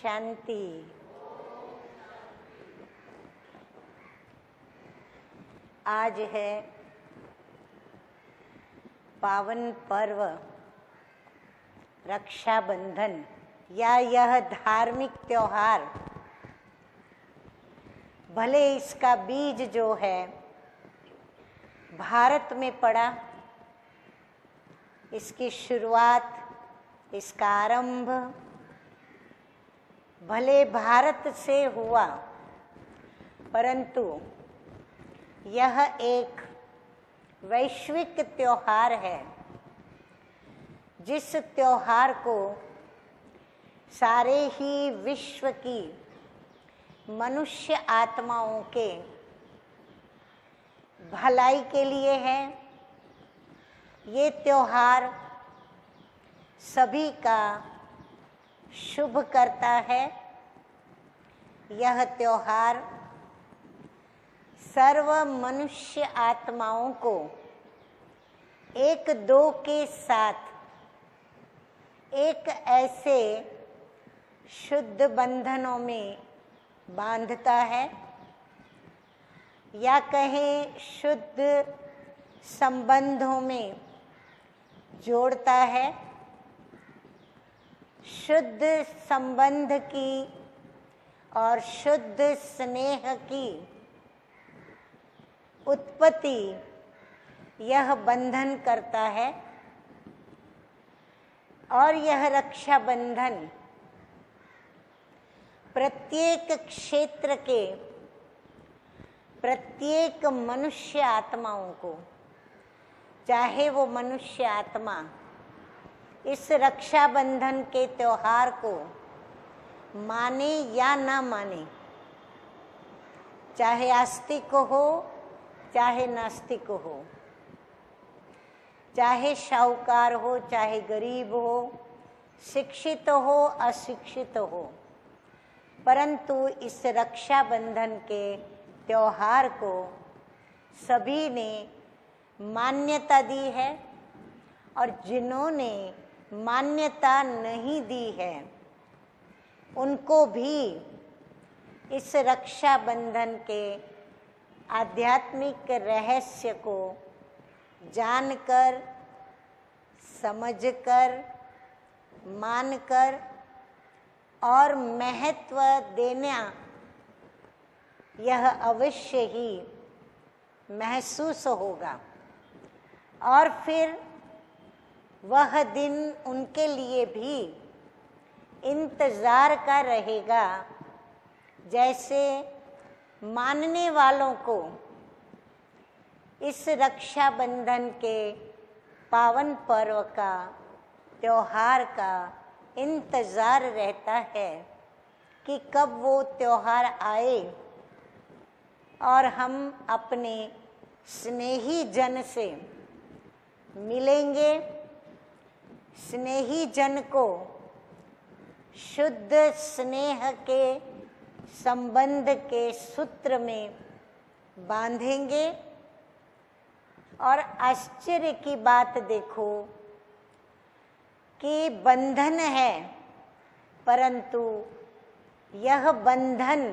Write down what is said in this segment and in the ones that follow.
शांति। आज है पावन पर्व रक्षाबंधन या यह धार्मिक त्योहार। भले इसका बीज जो है भारत में पड़ा, इसकी शुरुआत, इसका आरंभ भले भारत से हुआ, परंतु यह एक वैश्विक त्योहार है, जिस त्योहार को सारे ही विश्व की मनुष्य आत्माओं के भलाई के लिए है। ये त्योहार सभी का शुभ करता है। यह त्योहार सर्व मनुष्य आत्माओं को एक दो के साथ एक ऐसे शुद्ध बंधनों में बांधता है, या कहें शुद्ध संबंधों में जोड़ता है। शुद्ध संबंध की और शुद्ध स्नेह की उत्पत्ति यह बंधन करता है। और यह रक्षा बंधन प्रत्येक क्षेत्र के प्रत्येक मनुष्य आत्माओं को, चाहे वो मनुष्य आत्मा इस रक्षाबंधन के त्योहार को माने या ना माने, चाहे आस्तिक हो चाहे नास्तिक हो, चाहे शाहूकार हो चाहे गरीब हो, शिक्षित हो अशिक्षित हो, परंतु इस रक्षाबंधन के त्योहार को सभी ने मान्यता दी है। और जिन्होंने मान्यता नहीं दी है, उनको भी इस रक्षाबंधन के आध्यात्मिक रहस्य को जानकर, समझकर, मानकर और महत्व देना यह अवश्य ही महसूस होगा। और फिर वह दिन उनके लिए भी इंतजार का रहेगा, जैसे मानने वालों को इस रक्षाबंधन के पावन पर्व का, त्योहार का इंतजार रहता है कि कब वो त्योहार आए और हम अपने स्नेही जन से मिलेंगे, स्नेही जन को शुद्ध स्नेह के संबंध के सूत्र में बांधेंगे। और आश्चर्य की बात देखो कि बंधन है, परंतु यह बंधन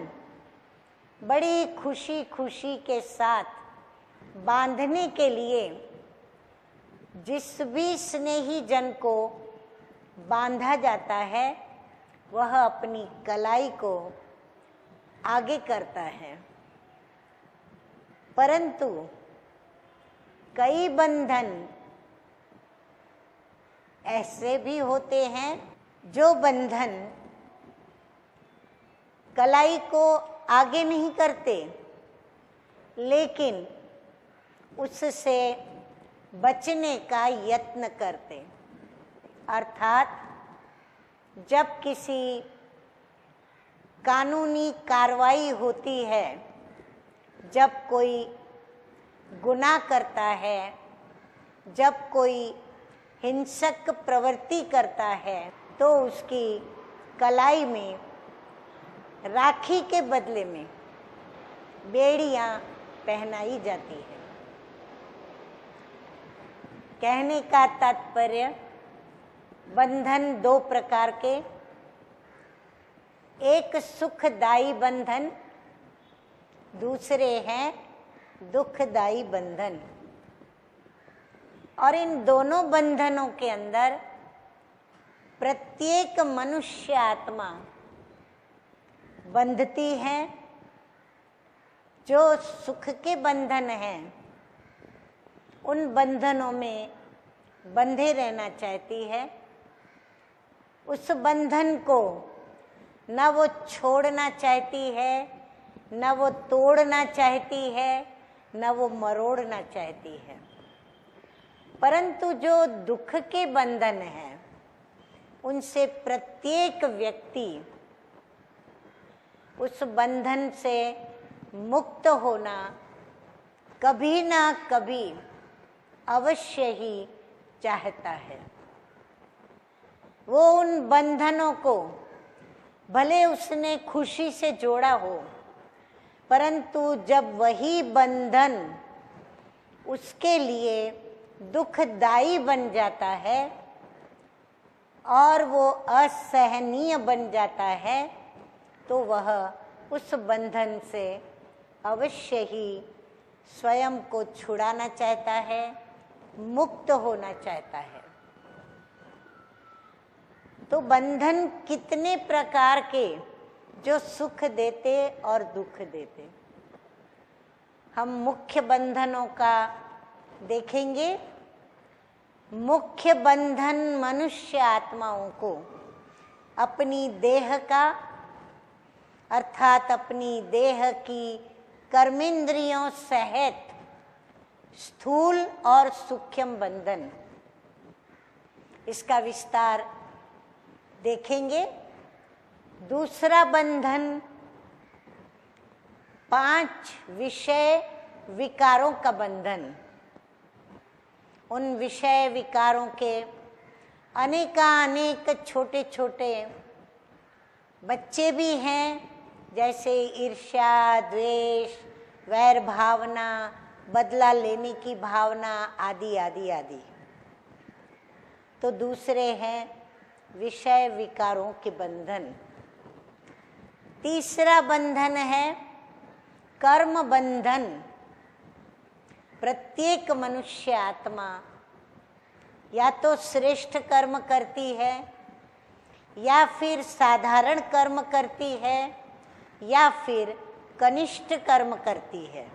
बड़ी खुशी खुशी के साथ बांधने के लिए जिस भी स्नेही जन को बांधा जाता है, वह अपनी कलाई को आगे करता है। परंतु कई बंधन ऐसे भी होते हैं जो बंधन कलाई को आगे नहीं करते, लेकिन उससे बचने का यत्न करते। अर्थात जब किसी कानूनी कार्रवाई होती है, जब कोई गुनाह करता है, जब कोई हिंसक प्रवृत्ति करता है, तो उसकी कलाई में राखी के बदले में बेड़ियां पहनाई जाती है। कहने का तात्पर्य, बंधन दो प्रकार के, एक सुखदायी बंधन, दूसरे हैं दुखदायी बंधन। और इन दोनों बंधनों के अंदर प्रत्येक मनुष्य आत्मा बंधती है। जो सुख के बंधन हैं उन बंधनों में बंधे रहना चाहती है। उस बंधन को न वो छोड़ना चाहती है, न वो तोड़ना चाहती है, न वो मरोड़ना चाहती है। परंतु जो दुख के बंधन हैं उनसे प्रत्येक व्यक्ति उस बंधन से मुक्त होना कभी ना कभी अवश्य ही चाहता है। वो उन बंधनों को भले उसने खुशी से जोड़ा हो, परंतु जब वही बंधन उसके लिए दुखदायी बन जाता है और वो असहनीय बन जाता है, तो वह उस बंधन से अवश्य ही स्वयं को छुड़ाना चाहता है, मुक्त होना चाहता है। तो बंधन कितने प्रकार के जो सुख देते और दुख देते, हम मुख्य बंधनों का देखेंगे। मुख्य बंधन मनुष्य आत्माओं को अपनी देह का अर्थात अपनी देह की कर्मेंद्रियों सहित स्थूल और सूक्ष्म बंधन, इसका विस्तार देखेंगे। दूसरा बंधन 5 विषय विकारों का बंधन। उन विषय विकारों के अनेक छोटे छोटे बच्चे भी हैं, जैसे ईर्ष्या, द्वेष, वैर भावना, बदला लेने की भावना आदि आदि आदि। तो दूसरे हैं विषय विकारों के बंधन। तीसरा बंधन है कर्म बंधन। प्रत्येक मनुष्य आत्मा या तो श्रेष्ठ कर्म करती है, या फिर साधारण कर्म करती है, या फिर कनिष्ठ कर्म करती है।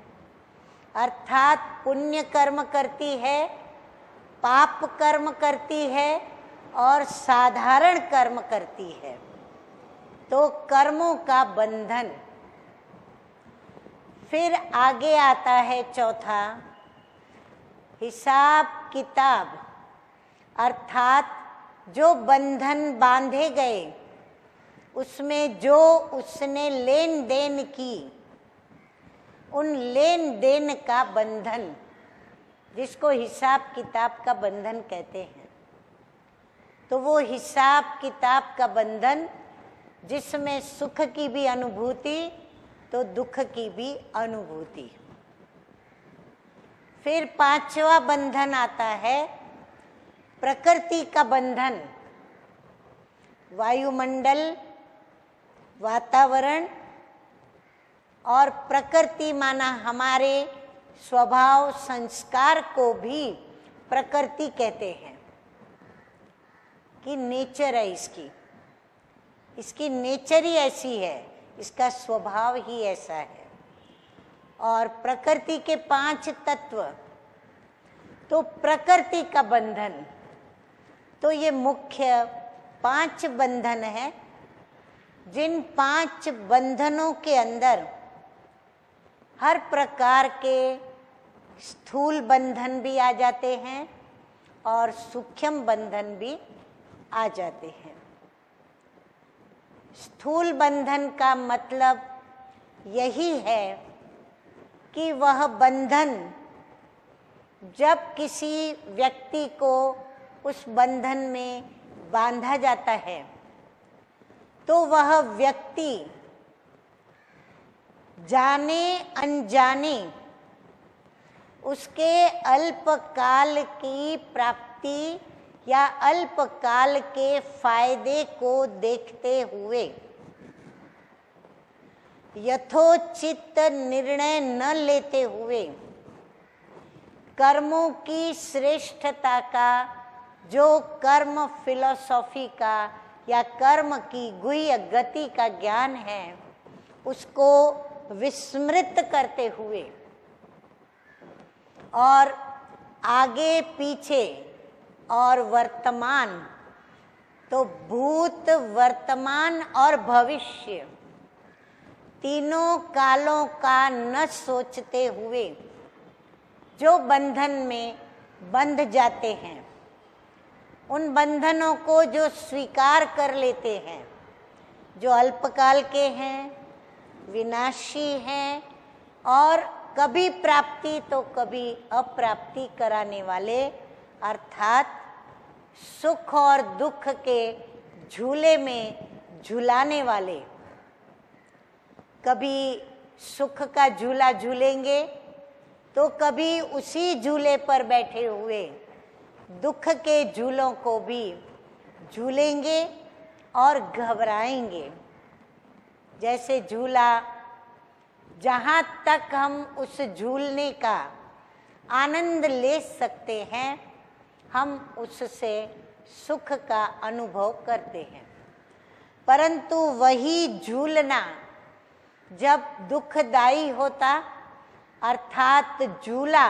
अर्थात पुण्य कर्म करती है, पाप कर्म करती है और साधारण कर्म करती है। तो कर्मों का बंधन। फिर आगे आता है चौथा हिसाब किताब, अर्थात जो बंधन बांधे गए उसमें जो उसने लेन देन की, उन लेन देन का बंधन, जिसको हिसाब किताब का बंधन कहते हैं। तो वो हिसाब किताब का बंधन जिसमें सुख की भी अनुभूति तो दुख की भी अनुभूति। फिर 5वां बंधन आता है प्रकृति का बंधन। वायुमंडल, वातावरण और प्रकृति माना हमारे स्वभाव संस्कार को भी प्रकृति कहते हैं कि नेचर है इसकी नेचर ही ऐसी है, इसका स्वभाव ही ऐसा है। और प्रकृति के 5 तत्व, तो प्रकृति का बंधन, तो ये मुख्य 5 बंधन है। जिन 5 बंधनों के अंदर हर प्रकार के स्थूल बंधन भी आ जाते हैं और सूक्ष्म बंधन भी आ जाते हैं। स्थूल बंधन का मतलब यही है कि वह बंधन जब किसी व्यक्ति को उस बंधन में बांधा जाता है तो वह व्यक्ति जाने अनजाने उसके अल्पकाल की प्राप्ति या अल्पकाल के फायदे को देखते हुए यथोचित निर्णय न लेते हुए कर्मों की श्रेष्ठता का, जो कर्म फिलॉसफी का या कर्म की गुह्य गति का ज्ञान है, उसको विस्मृत करते हुए और आगे पीछे और वर्तमान, तो भूत, वर्तमान और भविष्य तीनों कालों का न सोचते हुए जो बंधन में बंध जाते हैं, उन बंधनों को जो स्वीकार कर लेते हैं, जो अल्पकाल के हैं, विनाशी हैं और कभी प्राप्ति तो कभी अप्राप्ति कराने वाले, अर्थात सुख और दुख के झूले में झूलाने वाले, कभी सुख का झूला झूलेंगे तो कभी उसी झूले पर बैठे हुए दुख के झूलों को भी झूलेंगे और घबराएंगे। जैसे झूला, जहाँ तक हम उस झूलने का आनंद ले सकते हैं, हम उससे सुख का अनुभव करते हैं, परंतु वही झूलना जब दुखदाई होता, अर्थात झूला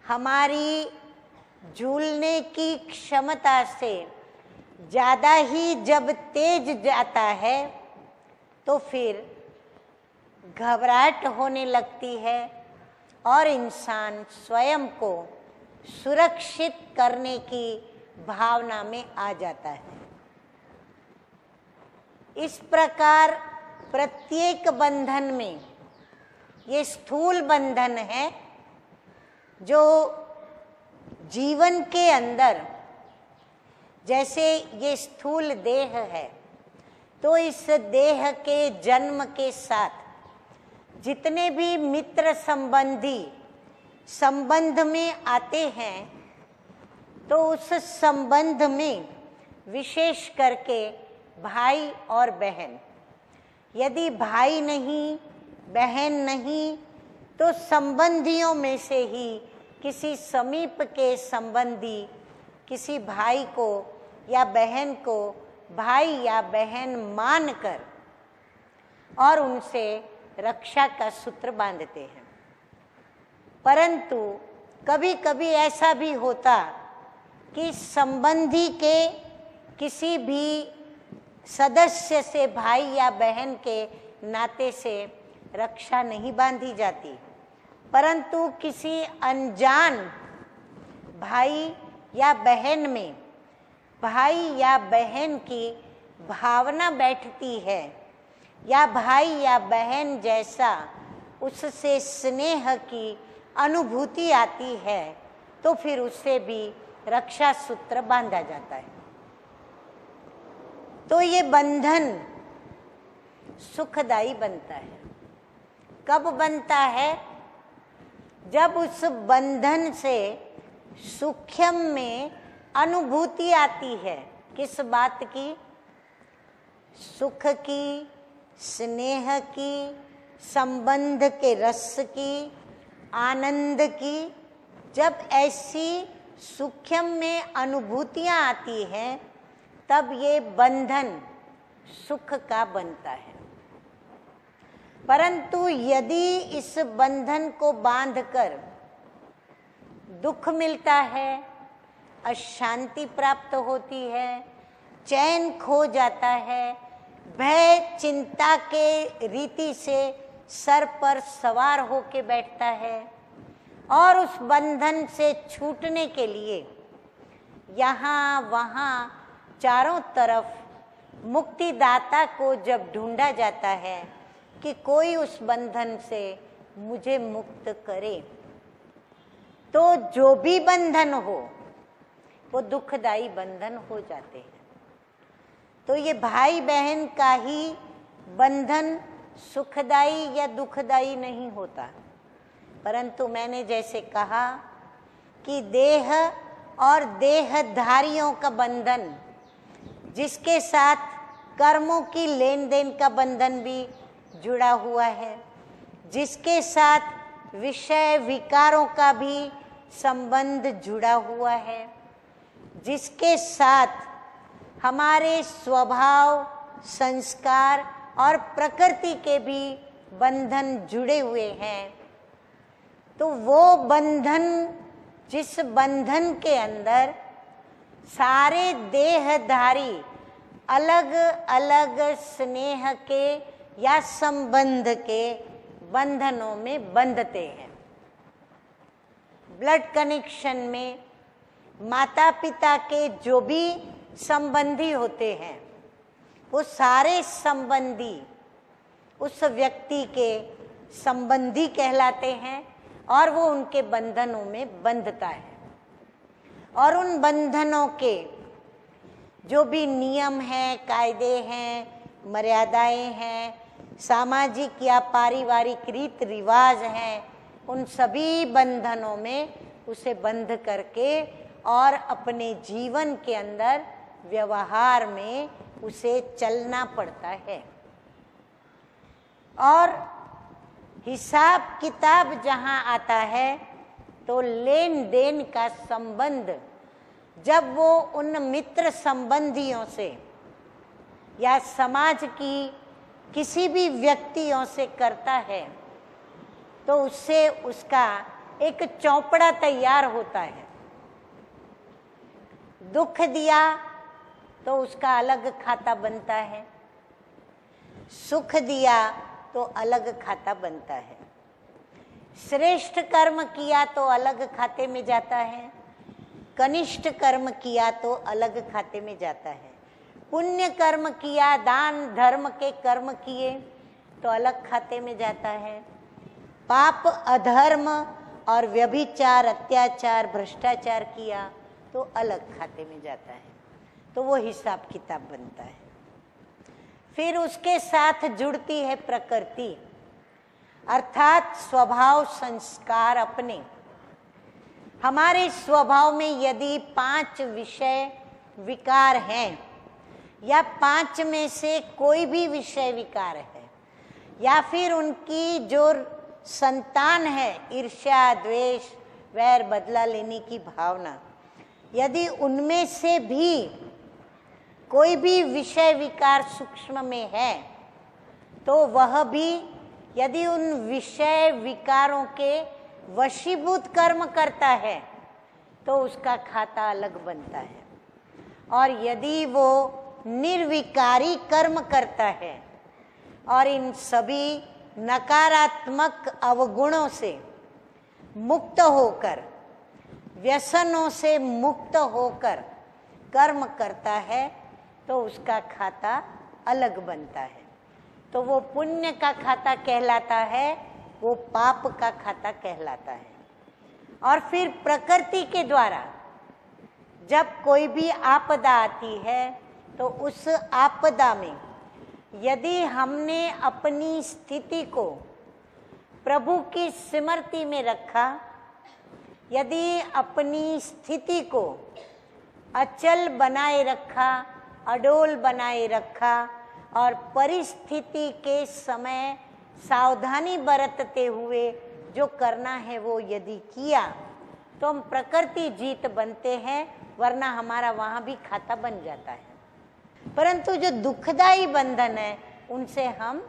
हमारी झूलने की क्षमता से ज़्यादा ही जब तेज जाता है, तो फिर घबराहट होने लगती है और इंसान स्वयं को सुरक्षित करने की भावना में आ जाता है। इस प्रकार प्रत्येक बंधन में, ये स्थूल बंधन है जो जीवन के अंदर, जैसे ये स्थूल देह है, तो इस देह के जन्म के साथ जितने भी मित्र संबंधी संबंध में आते हैं, तो उस संबंध में विशेष करके भाई और बहन, यदि भाई नहीं, बहन नहीं, तो संबंधियों में से ही किसी समीप के संबंधी किसी भाई को या बहन को भाई या बहन मानकर और उनसे रक्षा का सूत्र बांधते हैं। परंतु कभी कभी ऐसा भी होता कि संबंधी के किसी भी सदस्य से, भाई या बहन के नाते से रक्षा नहीं बांधी जाती, परंतु किसी अनजान भाई या बहन में भाई या बहन की भावना बैठती है, या भाई या बहन जैसा उससे स्नेह की अनुभूति आती है, तो फिर उससे भी रक्षा सूत्र बांधा जाता है। तो ये बंधन सुखदायी बनता है। कब बनता है? जब उस बंधन से सूक्ष्म में अनुभूति आती है। किस बात की? सुख की, स्नेह की, संबंध के रस की, आनंद की। जब ऐसी सूक्ष्म में अनुभूतियां आती हैं, तब ये बंधन सुख का बनता है। परंतु यदि इस बंधन को बांधकर दुख मिलता है, अशांति प्राप्त होती है, चैन खो जाता है, भय चिंता के रीति से सर पर सवार होके बैठता है, और उस बंधन से छूटने के लिए यहाँ वहाँ चारों तरफ मुक्तिदाता को जब ढूंढा जाता है कि कोई उस बंधन से मुझे मुक्त करे, तो जो भी बंधन हो वो दुखदाई बंधन हो जाते हैं। तो ये भाई बहन का ही बंधन सुखदाई या दुखदाई नहीं होता, परंतु मैंने जैसे कहा कि देह और देहधारियों का बंधन, जिसके साथ कर्मों की लेन देन का बंधन भी जुड़ा हुआ है, जिसके साथ विषय विकारों का भी संबंध जुड़ा हुआ है, जिसके साथ हमारे स्वभाव, संस्कार और प्रकृति के भी बंधन जुड़े हुए हैं। तो वो बंधन, जिस बंधन के अंदर सारे देहधारी अलग अलग स्नेह के या संबंध के बंधनों में बंधते हैं। ब्लड कनेक्शन में माता पिता के जो भी संबंधी होते हैं, वो सारे संबंधी उस व्यक्ति के संबंधी कहलाते हैं और वो उनके बंधनों में बंधता है। और उन बंधनों के जो भी नियम हैं, कायदे हैं, मर्यादाएं हैं, सामाजिक या पारिवारिक रीत रिवाज हैं, उन सभी बंधनों में उसे बंध करके और अपने जीवन के अंदर व्यवहार में उसे चलना पड़ता है। और हिसाब किताब जहाँ आता है तो लेन देन का संबंध जब वो उन मित्र संबंधियों से या समाज की किसी भी व्यक्तियों से करता है तो उससे उसका एक चौपड़ा तैयार होता है। दुख दिया तो उसका अलग खाता बनता है, सुख दिया तो अलग खाता बनता है, श्रेष्ठ कर्म किया तो अलग खाते में जाता है, कनिष्ठ कर्म किया तो अलग खाते में जाता है, पुण्य कर्म किया, दान धर्म के कर्म किए तो अलग खाते में जाता है, पाप अधर्म और व्यभिचार, अत्याचार, भ्रष्टाचार किया तो अलग खाते में जाता है। तो वो हिसाब किताब बनता है। फिर उसके साथ जुड़ती है प्रकृति, अर्थात स्वभाव, संस्कार अपने। हमारे स्वभाव में यदि 5 विषय विकार हैं या 5 में से कोई भी विषय विकार है या फिर उनकी जो संतान है, ईर्ष्या, द्वेष, वैर, बदला लेने की भावना, यदि उनमें से भी कोई भी विषय विकार सूक्ष्म में है तो वह भी यदि उन विषय विकारों के वशीभूत कर्म करता है तो उसका खाता अलग बनता है। और यदि वो निर्विकारी कर्म करता है और इन सभी नकारात्मक अवगुणों से मुक्त होकर, व्यसनों से मुक्त होकर कर्म करता है तो उसका खाता अलग बनता है। तो वो पुण्य का खाता कहलाता है, वो पाप का खाता कहलाता है। और फिर प्रकृति के द्वारा जब कोई भी आपदा आती है तो उस आपदा में यदि हमने अपनी स्थिति को प्रभु की स्मृति में रखा, यदि अपनी स्थिति को अचल बनाए रखा, अडोल बनाए रखा और परिस्थिति के समय सावधानी बरतते हुए जो करना है वो यदि किया तो हम प्रकृति जीत बनते हैं, वरना हमारा वहाँ भी खाता बन जाता है। परंतु जो दुखदाई बंधन है उनसे हम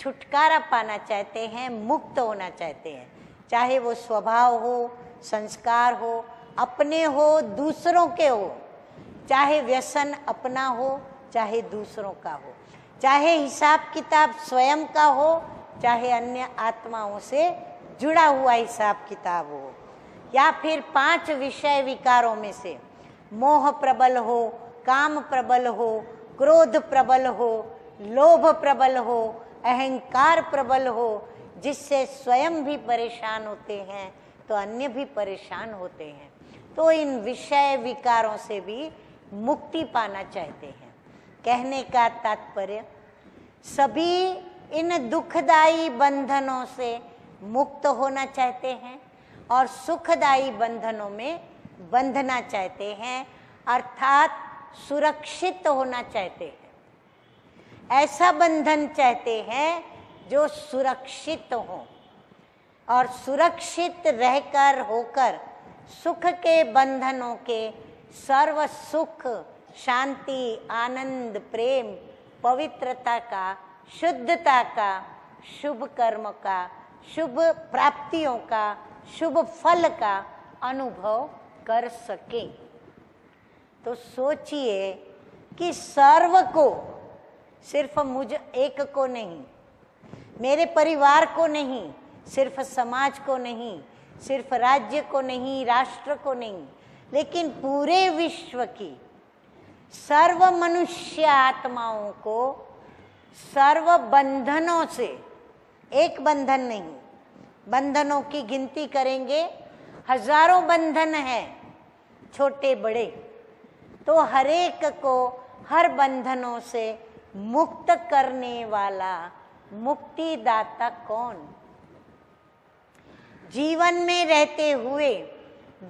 छुटकारा पाना चाहते हैं, मुक्त होना चाहते हैं, चाहे वो स्वभाव हो, संस्कार हो, अपने हो, दूसरों के हो, चाहे व्यसन अपना हो, चाहे दूसरों का हो, चाहे हिसाब किताब स्वयं का हो, चाहे अन्य आत्माओं से जुड़ा हुआ हिसाब किताब हो, या फिर 5 विषय विकारों में से मोह प्रबल हो, काम प्रबल हो, क्रोध प्रबल हो, लोभ प्रबल हो, अहंकार प्रबल हो, जिससे स्वयं भी परेशान होते हैं तो अन्य भी परेशान होते हैं। तो इन विषय विकारों से भी मुक्ति पाना चाहते हैं। कहने का तात्पर्य, सभी इन दुखदाई बंधनों से मुक्त होना चाहते हैं और सुखदाई बंधनों में बंधना चाहते हैं, अर्थात सुरक्षित होना चाहते हैं। ऐसा बंधन चाहते हैं जो सुरक्षित हो, और सुरक्षित रहकर होकर सुख के बंधनों के सर्व सुख, शांति, आनंद, प्रेम, पवित्रता का, शुद्धता का, शुभ कर्म का, शुभ प्राप्तियों का, शुभ फल का अनुभव कर सके। तो सोचिए कि सर्व को, सिर्फ मुझ एक को नहीं, मेरे परिवार को नहीं, सिर्फ समाज को नहीं, सिर्फ राज्य को नहीं, राष्ट्र को नहीं, लेकिन पूरे विश्व की सर्व मनुष्य आत्माओं को सर्व बंधनों से, एक बंधन नहीं, बंधनों की गिनती करेंगे हजारों बंधन हैं, छोटे बड़े, तो हर एक को हर बंधनों से मुक्त करने वाला मुक्तिदाता कौन? जीवन में रहते हुए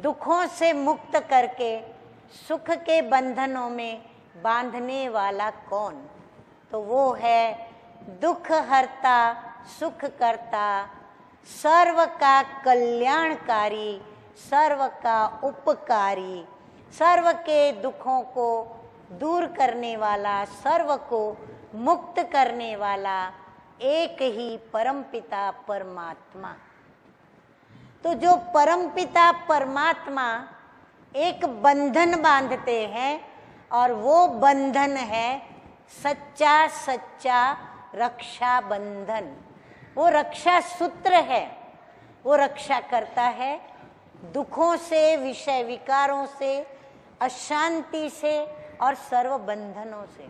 दुखों से मुक्त करके सुख के बंधनों में बांधने वाला कौन? तो वो है दुख हरता, सुख करता, सर्व का कल्याणकारी, सर्व का उपकारी, सर्व के दुखों को दूर करने वाला, सर्व को मुक्त करने वाला एक ही परमपिता परमात्मा। तो जो परमपिता परमात्मा एक बंधन बांधते हैं, और वो बंधन है सच्चा सच्चा रक्षा बंधन। वो रक्षा सूत्र है, वो रक्षा करता है दुखों से, विषय विकारों से, अशांति से और सर्व बंधनों से।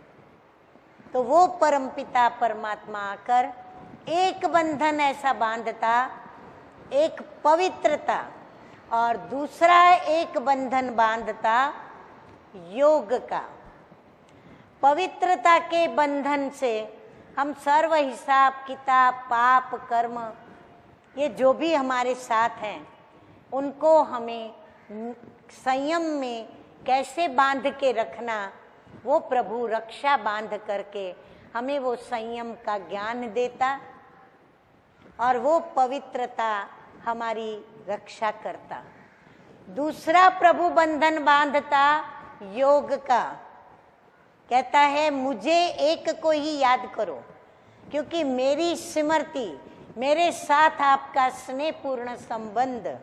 तो वो परमपिता परमात्मा आकर एक बंधन ऐसा बांधता, एक पवित्रता, और दूसरा एक बंधन बांधता योग का। पवित्रता के बंधन से हम सर्व हिसाब किताब, पाप कर्म, ये जो भी हमारे साथ हैं, उनको हमें संयम में कैसे बांध के रखना, वो प्रभु रक्षा बांध करके हमें वो संयम का ज्ञान देता, और वो पवित्रता हमारी रक्षा करता। दूसरा प्रभु बंधन बांधता योग का, कहता है मुझे एक को ही याद करो, क्योंकि मेरी स्मृति, मेरे साथ आपका स्नेहपूर्ण संबंध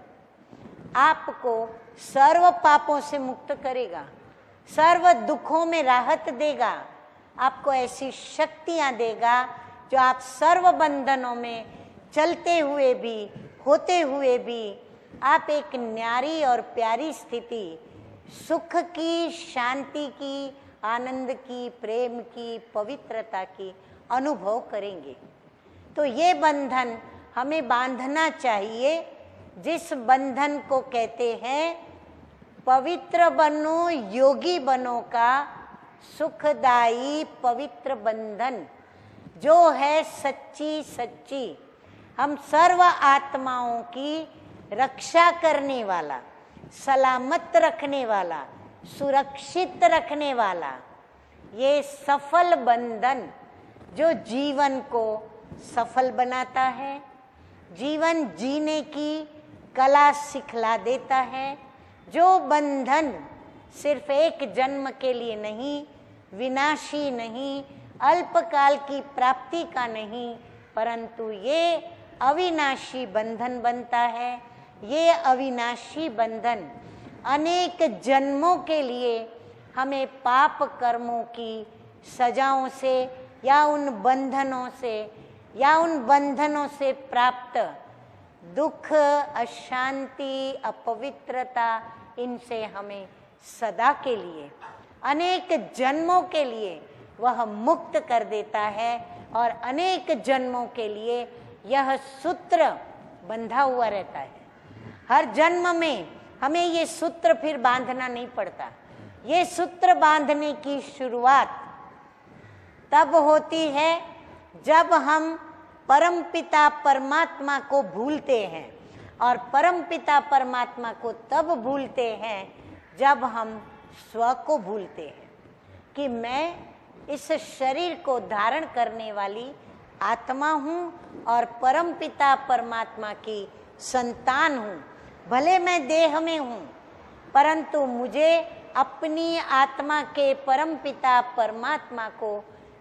आपको सर्व पापों से मुक्त करेगा, सर्व दुखों में राहत देगा, आपको ऐसी शक्तियां देगा जो आप सर्व बंधनों में चलते हुए भी, होते हुए भी आप एक न्यारी और प्यारी स्थिति, सुख की, शांति की, आनंद की, प्रेम की, पवित्रता की अनुभव करेंगे। तो ये बंधन हमें बांधना चाहिए, जिस बंधन को कहते हैं पवित्र बनो योगी बनो का सुखदाई पवित्र बंधन, जो है सच्ची सच्ची हम सर्व आत्माओं की रक्षा करने वाला, सलामत रखने वाला, सुरक्षित रखने वाला, ये सफल बंधन जो जीवन को सफल बनाता है, जीवन जीने की कला सिखला देता है। जो बंधन सिर्फ एक जन्म के लिए नहीं, विनाशी नहीं, अल्पकाल की प्राप्ति का नहीं, परंतु ये अविनाशी बंधन बनता है। ये अविनाशी बंधन अनेक जन्मों के लिए हमें पाप कर्मों की सजाओं से, या उन बंधनों से, या उन बंधनों से प्राप्त दुख, अशांति, अपवित्रता, इनसे हमें सदा के लिए, अनेक जन्मों के लिए वह मुक्त कर देता है, और अनेक जन्मों के लिए यह सूत्र बंधा हुआ रहता है। हर जन्म में हमें ये सूत्र फिर बांधना नहीं पड़ता। ये सूत्र बांधने की शुरुआत तब होती है जब हम परमपिता परमात्मा को भूलते हैं, और परमपिता परमात्मा को तब भूलते हैं जब हम स्व को भूलते हैं कि मैं इस शरीर को धारण करने वाली आत्मा हूँ और परमपिता परमात्मा की संतान हूँ। भले मैं देह में हूँ, परंतु मुझे अपनी आत्मा के परमपिता परमात्मा को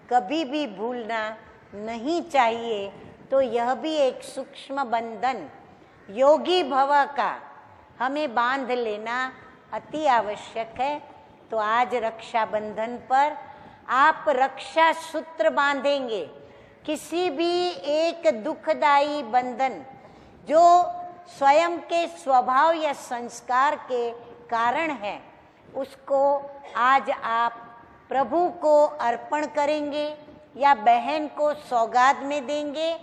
कभी भी भूलना नहीं चाहिए। तो यह भी एक सूक्ष्म बंधन योगी भव का हमें बांध लेना अति आवश्यक है। तो आज रक्षाबंधन पर आप रक्षा सूत्र बांधेंगे। किसी भी एक दुखदाई बंधन जो स्वयं के स्वभाव या संस्कार के कारण है, उसको आज आप प्रभु को अर्पण करेंगे या बहन को सौगात में देंगे,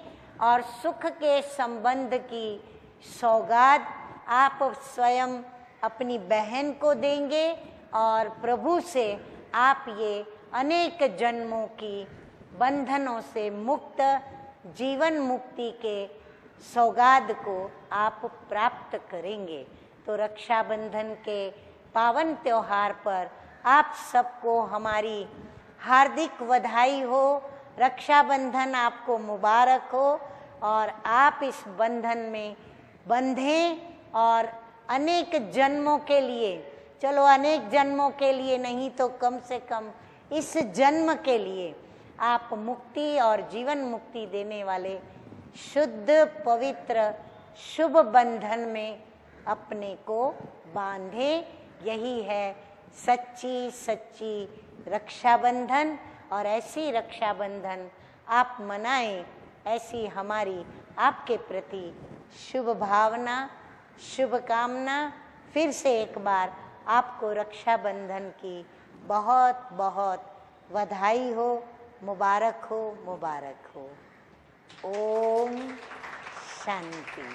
और सुख के संबंध की सौगात आप स्वयं अपनी बहन को देंगे, और प्रभु से आप ये अनेक जन्मों की बंधनों से मुक्त जीवन मुक्ति के सौगात को आप प्राप्त करेंगे। तो रक्षाबंधन के पावन त्योहार पर आप सबको हमारी हार्दिक बधाई हो। रक्षाबंधन आपको मुबारक हो और आप इस बंधन में बंधें और अनेक जन्मों के लिए, चलो अनेक जन्मों के लिए नहीं तो कम से कम इस जन्म के लिए आप मुक्ति और जीवन मुक्ति देने वाले शुद्ध पवित्र शुभ बंधन में अपने को बांधे। यही है सच्ची सच्ची रक्षाबंधन, और ऐसी रक्षाबंधन आप मनाएं, ऐसी हमारी आपके प्रति शुभ भावना शुभकामना। फिर से एक बार आपको रक्षाबंधन की बहुत बहुत बधाई हो, मुबारक हो, मुबारक हो। ओम शांति।